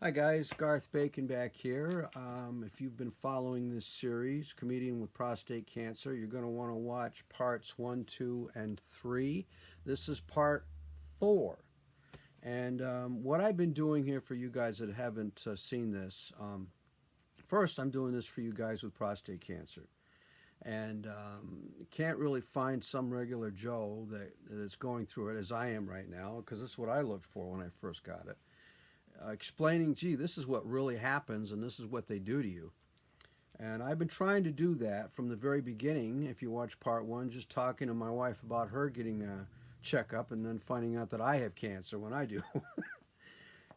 Hi guys, Garth Bacon back here. If you've been following this series, Comedian with Prostate Cancer, you're going to want to watch parts 1, 2, and 3. This is part 4. And what I've been doing here for you guys that haven't seen this, first I'm doing this for you guys with prostate cancer. And can't really find some regular Joe that's going through it as I am right now, because this is what I looked for when I first got it. Explaining, gee, this is what really happens and this is what they do to you. And I've been trying to do that from the very beginning. If you watch part 1, just talking to my wife about her getting a checkup and then finding out that I have cancer when I do.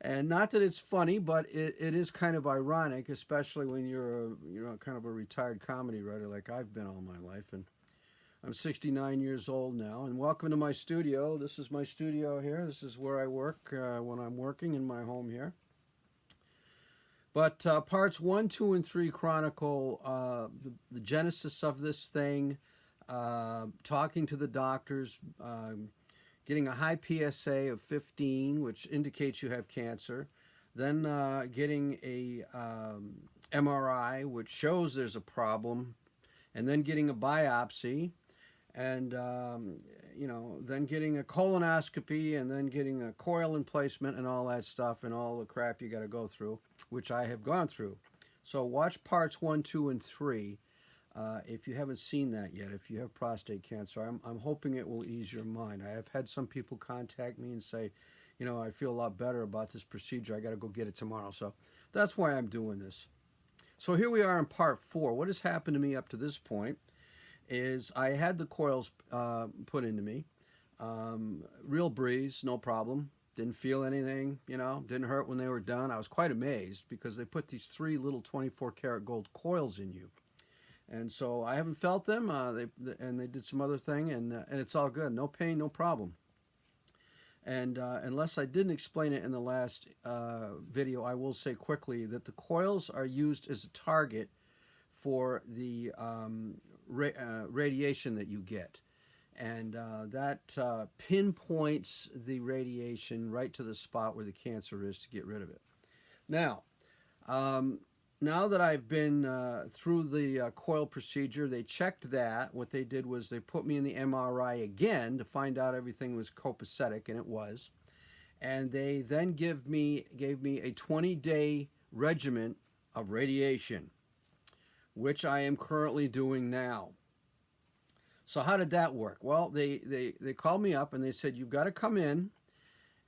And not that it's funny, but it is kind of ironic, especially when you're kind of a retired comedy writer like I've been all my life. And I'm 69 years old now, and welcome to my studio. This is my studio here. This is where I work when I'm working in my home here. But parts 1, 2, and 3 chronicle the genesis of this thing, talking to the doctors, getting a high PSA of 15, which indicates you have cancer, then getting a MRI, which shows there's a problem, and then getting a biopsy, and then getting a colonoscopy, and then getting a coil emplacement and all that stuff and all the crap you got to go through, which I have gone through. So watch parts 1, 2, and 3 if you haven't seen that yet. If you have prostate cancer, I'm hoping it will ease your mind. I have had some people contact me and say, I feel a lot better about this procedure. I got to go get it tomorrow. So that's why I'm doing this. So here we are in part 4. What has happened to me up to this point is I had the coils put into me. Real breeze, no problem. Didn't feel anything, didn't hurt when they were done. I was quite amazed because they put these 3 little 24 karat gold coils in you. And so I haven't felt them, they did some other thing, and it's all good. No pain, no problem. And unless I didn't explain it in the last video, I will say quickly that the coils are used as a target for the radiation that you get. And that pinpoints the radiation right to the spot where the cancer is to get rid of it. Now that I've been through the coil procedure, they checked that. What they did was they put me in the MRI again to find out everything was copacetic, and it was. And they then gave me a 20-day regimen of radiation, which I am currently doing now. So how did that work? Well, they called me up and they said, you've got to come in,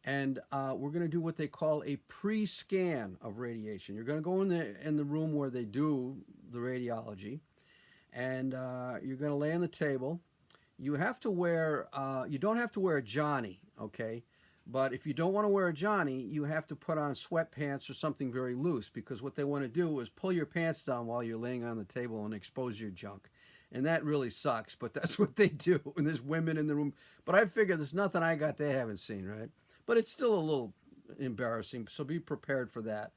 and we're going to do what they call a pre-scan of radiation. You're going to go in the room where they do the radiology, and you're going to lay on the table. You have to wear, you don't have to wear a Johnny, okay? But if you don't want to wear a Johnny, you have to put on sweatpants or something very loose, because what they want to do is pull your pants down while you're laying on the table and expose your junk. And that really sucks, but that's what they do. And there's women in the room. But I figure there's nothing I got they haven't seen, right? But it's still a little embarrassing, so be prepared for that.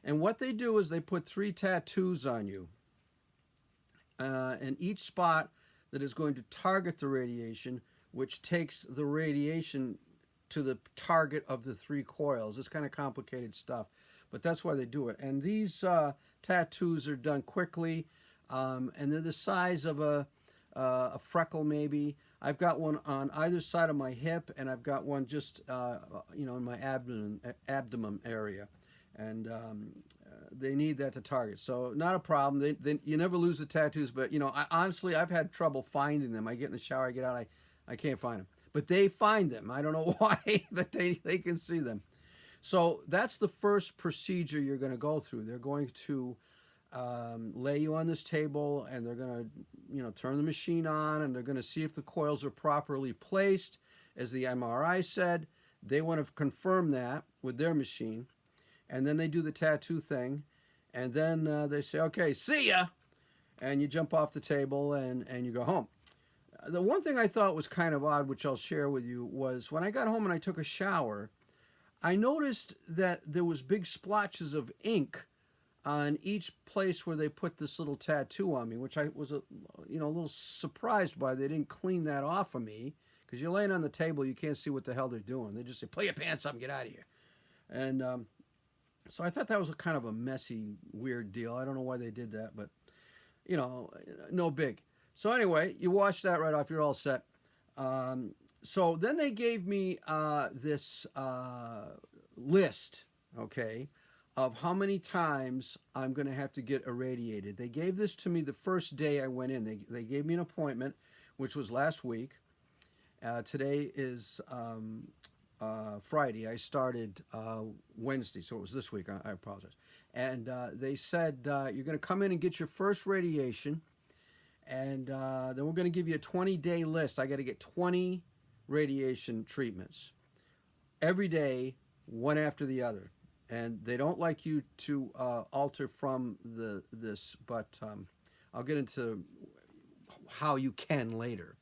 And what they do is they put 3 tattoos on you. And each spot that is going to target the radiation, which takes the radiation to the target of the 3 coils. It's kind of complicated stuff, but that's why they do it. And these tattoos are done quickly. And they're the size of a freckle, maybe. I've got one on either side of my hip, and I've got one just, in my abdomen area. And they need that to target. So not a problem. You never lose the tattoos, but, honestly, I've had trouble finding them. I get in the shower, I get out, I can't find them. But they find them. I don't know why, but they can see them. So that's the first procedure you're going to go through. They're going to lay you on this table, and they're going to, turn the machine on, and they're going to see if the coils are properly placed, as the MRI said. They want to confirm that with their machine, and then they do the tattoo thing, and then they say, okay, see ya, and you jump off the table, and you go home. The one thing I thought was kind of odd, which I'll share with you, was when I got home and I took a shower, I noticed that there was big splotches of ink on each place where they put this little tattoo on me, which I was a little surprised by. They didn't clean that off of me, because you're laying on the table, you can't see what the hell they're doing. They just say, pull your pants up and get out of here. And So I thought that was a kind of a messy, weird deal. I don't know why they did that, but you know, no big. So anyway, you wash that right off. You're all set. So then they gave me this list, okay, of how many times I'm going to have to get irradiated. They gave this to me the first day I went in. They gave me an appointment, which was last week. Today is Friday. I started Wednesday, so it was this week. I apologize. And they said you're going to come in and get your first radiation, and then we're going to give you a 20-day list. I got to get 20 radiation treatments every day, one after the other. And they don't like you to alter from this, but I'll get into how you can later.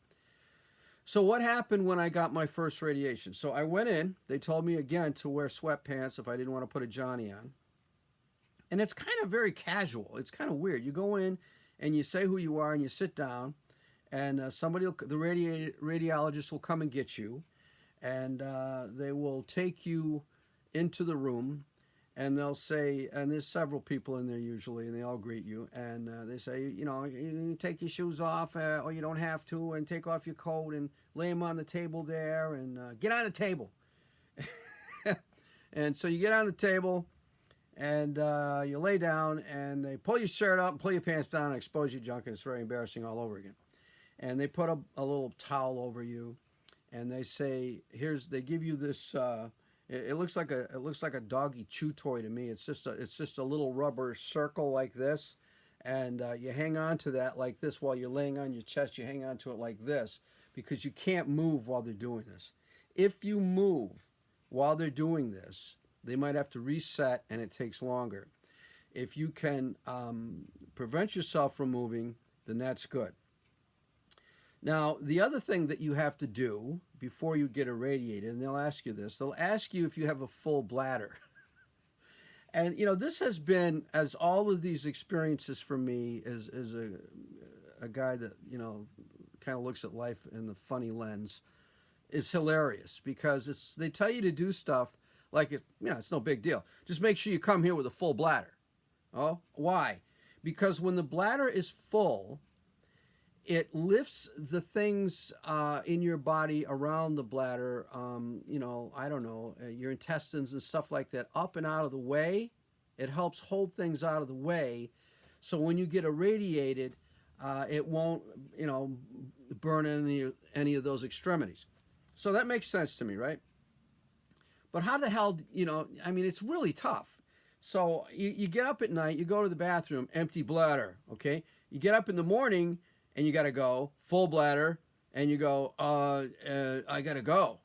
So what happened when I got my first radiation? So I went in. They told me again to wear sweatpants if I didn't want to put a Johnny on. And it's kind of very casual. It's kind of weird. You go in and you say who you are and you sit down, and the radiologist will come and get you, and they will take you into the room, and they'll say, and there's several people in there usually, and they all greet you, and they say, you know, you take your shoes off, or you don't have to, and take off your coat and lay them on the table there, and get on the table. And so you get on the table, and you lay down, and they pull your shirt up and pull your pants down and expose your junk, and it's very embarrassing all over again. And they put a little towel over you, and they say, they give you this. It looks like a doggy chew toy to me. It's just a little rubber circle like this, and you hang on to that like this while you're laying on your chest. You hang on to it like this because you can't move while they're doing this. If you move while they're doing this, they might have to reset, and it takes longer. If you can prevent yourself from moving, then that's good. Now, the other thing that you have to do before you get irradiated, and they'll ask you this, they'll ask you if you have a full bladder. And, you know, this has been, as all of these experiences for me, as a guy that, you know, kind of looks at life in the funny lens, is hilarious because they tell you to do stuff like, it's no big deal. Just make sure you come here with a full bladder. Oh, why? Because when the bladder is full, it lifts the things in your body around the bladder, your intestines and stuff like that, up and out of the way. It helps hold things out of the way. So when you get irradiated, it won't, burn any of those extremities. So that makes sense to me, right? But how the hell, it's really tough. So you get up at night, you go to the bathroom, empty bladder, okay? You get up in the morning, and you got to go, full bladder, and you go, I got to go.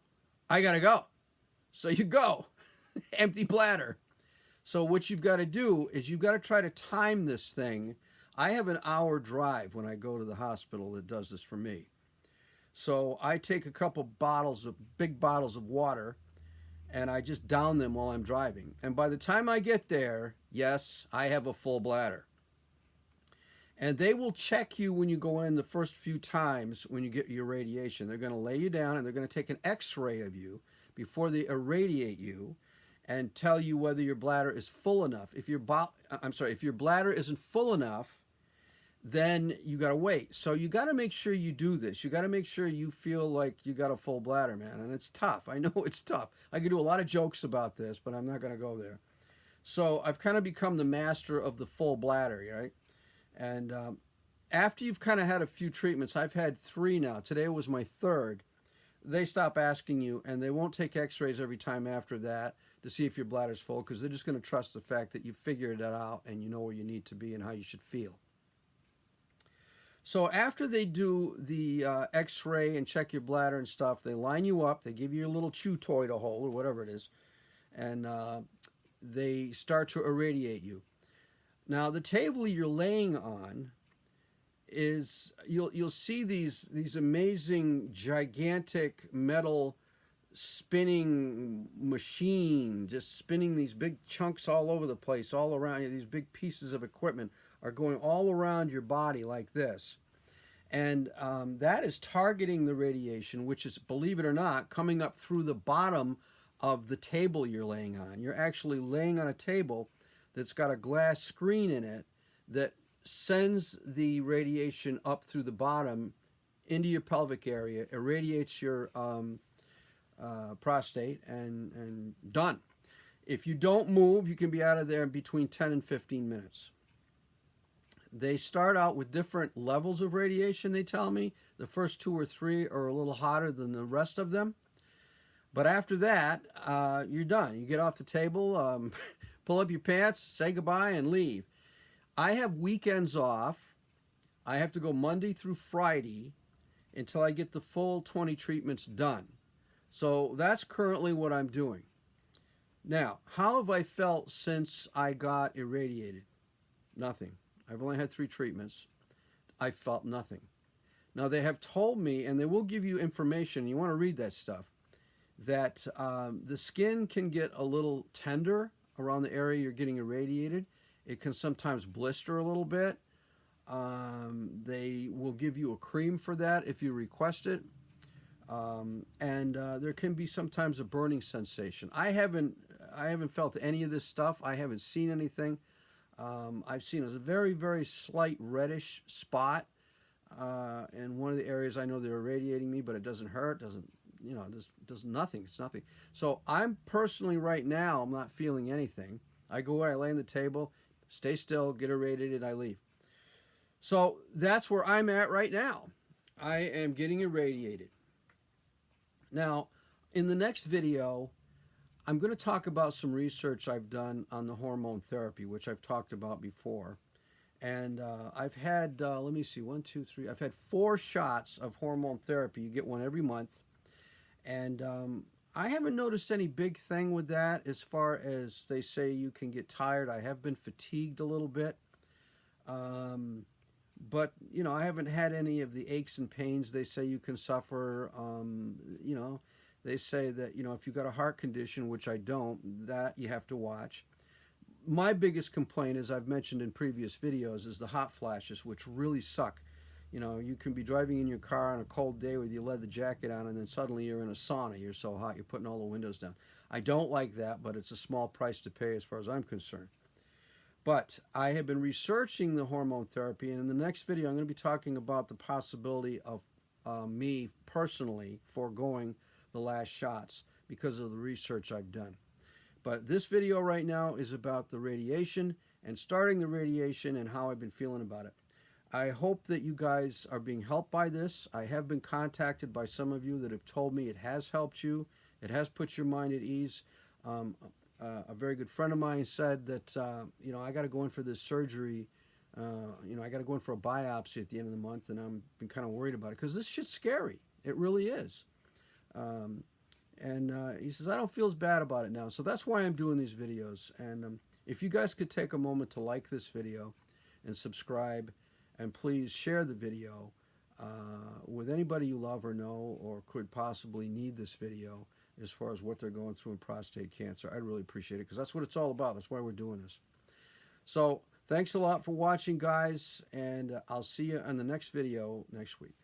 So you go, empty bladder. So what you've got to do is you've got to try to time this thing. I have an hour drive when I go to the hospital that does this for me. So I take a couple big bottles of water, and I just down them while I'm driving. And by the time I get there, yes, I have a full bladder. And they will check you when you go in the first few times when you get your radiation. They're going to lay you down, and they're going to take an x-ray of you before they irradiate you and tell you whether your bladder is full enough. If your bladder isn't full enough, then you got to wait. So you got to make sure you do this. You got to make sure you feel like you got a full bladder, man. And it's tough. I know it's tough. I could do a lot of jokes about this, but I'm not going to go there. So I've kind of become the master of the full bladder, right? And after you've kind of had a few treatments, I've had 3 now. Today was my 3rd. They stop asking you, and they won't take x-rays every time after that to see if your bladder's full, because they're just going to trust the fact that you figured it out and you know where you need to be and how you should feel. So after they do the x-ray and check your bladder and stuff, they line you up. They give you a little chew toy to hold or whatever it is, and they start to irradiate you. Now, the table you're laying on is, you'll see these amazing, gigantic metal spinning machine, just spinning these big chunks all over the place, all around you. These big pieces of equipment are going all around your body like this. And that is targeting the radiation, which is, believe it or not, coming up through the bottom of the table you're laying on. You're actually laying on a table that's got a glass screen in it that sends the radiation up through the bottom into your pelvic area, irradiates your prostate, and done. If you don't move, you can be out of there in between 10 and 15 minutes. They start out with different levels of radiation, they tell me. The first 2 or 3 are a little hotter than the rest of them. But after that, you're done. You get off the table, pull up your pants, say goodbye, and leave. I have weekends off. I have to go Monday through Friday until I get the full 20 treatments done. So that's currently what I'm doing. Now, how have I felt since I got irradiated? Nothing. I've only had 3 treatments. I felt nothing. Now, they have told me, and they will give you information, you want to read that stuff, that the skin can get a little tender around the area you're getting irradiated. It can sometimes blister a little bit. They will give you a cream for that if you request it. And there can be sometimes a burning sensation. I haven't felt any of this stuff. I haven't seen anything. I've seen a very, very slight reddish spot in one of the areas. I know they're irradiating me, but it doesn't hurt. Doesn't does nothing. It's nothing. So I'm personally right now, I'm not feeling anything. I go away, I lay on the table, stay still, get irradiated, I leave. So that's where I'm at right now. I am getting irradiated. Now, in the next video, I'm going to talk about some research I've done on the hormone therapy, which I've talked about before. And I've had, let me see, 1, 2, 3, I've had 4 shots of hormone therapy. You get one every month. And I haven't noticed any big thing with that as far as they say you can get tired. I have been fatigued a little bit. But, I haven't had any of the aches and pains they say you can suffer. They say that, if you've got a heart condition, which I don't, that you have to watch. My biggest complaint, as I've mentioned in previous videos, is the hot flashes, which really suck. You can be driving in your car on a cold day with your leather jacket on, and then suddenly you're in a sauna. You're so hot, you're putting all the windows down. I don't like that, but it's a small price to pay as far as I'm concerned. But I have been researching the hormone therapy, and in the next video, I'm going to be talking about the possibility of me personally foregoing the last shots because of the research I've done. But this video right now is about the radiation and starting the radiation and how I've been feeling about it. I hope that you guys are being helped by this. I have been contacted by some of you that have told me it has helped you. It has put your mind at ease. A very good friend of mine said that, I got to go in for this surgery. I got to go in for a biopsy at the end of the month, and I've been kind of worried about it because this shit's scary. It really is. He says, I don't feel as bad about it now. So that's why I'm doing these videos. And if you guys could take a moment to like this video and subscribe, and please share the video with anybody you love or know or could possibly need this video as far as what they're going through in prostate cancer. I'd really appreciate it because that's what it's all about. That's why we're doing this. So thanks a lot for watching, guys, and I'll see you on the next video next week.